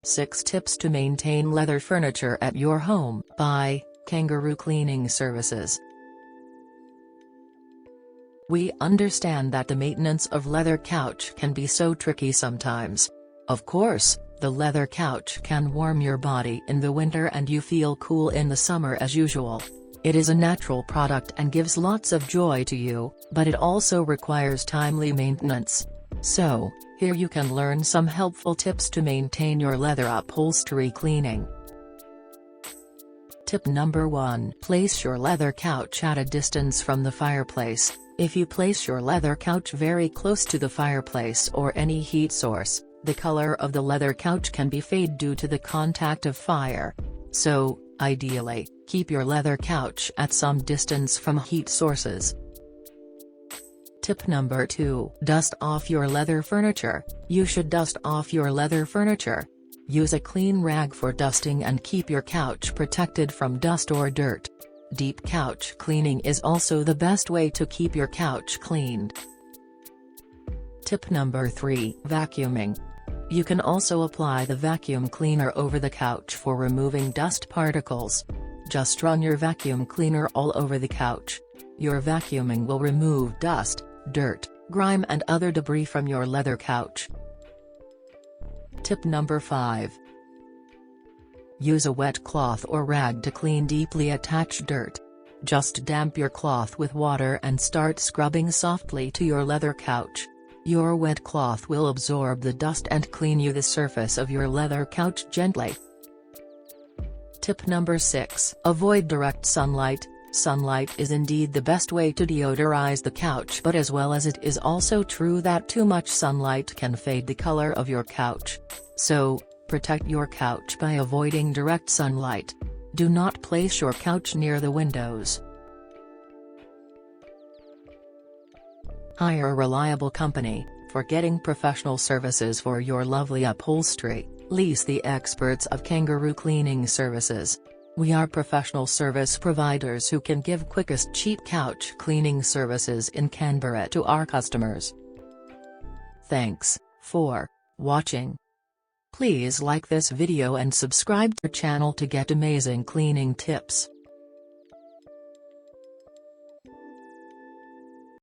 6 Tips to Maintain Leather Furniture at Your Home by Kangaroo Cleaning Services. We understand that the maintenance of leather couch can be so tricky sometimes. Of course, the leather couch can warm your body in the winter and you feel cool in the summer as usual. It is a natural product and gives lots of joy to you, but it also requires timely maintenance. So, here you can learn some helpful tips to maintain your leather upholstery cleaning. Tip number 1. Place your leather couch at a distance from the fireplace. If you place your leather couch very close to the fireplace or any heat source, the color of the leather couch can be fade due to the contact of fire. So, ideally, keep your leather couch at some distance from heat sources. Tip number 2. Dust off your leather furniture. You should dust off your leather furniture. Use a clean rag for dusting and keep your couch protected from dust or dirt. Deep couch cleaning is also the best way to keep your couch cleaned. Tip number 3. Vacuuming. You can also apply the vacuum cleaner over the couch for removing dust particles. Just run your vacuum cleaner all over the couch. Your vacuuming will remove dust, dirt, grime and other debris from your leather couch. Tip number 5. Use a wet cloth or rag to clean deeply attached dirt. Just damp your cloth with water and start scrubbing softly to your leather couch. Your wet cloth will absorb the dust and clean the surface of your leather couch gently. Tip number 6. Avoid direct sunlight. Sunlight is indeed the best way to deodorize the couch, but as well as it is also true that too much sunlight can fade the color of your couch. So, protect your couch by avoiding direct sunlight. Do not place your couch near the windows. Hire a reliable company. For getting professional services for your lovely upholstery, lease the experts of Kangaroo Cleaning Services. We are professional service providers who can give quickest cheap couch cleaning services in Canberra to our customers. Thanks for watching. Please like this video and subscribe to the channel to get amazing cleaning tips.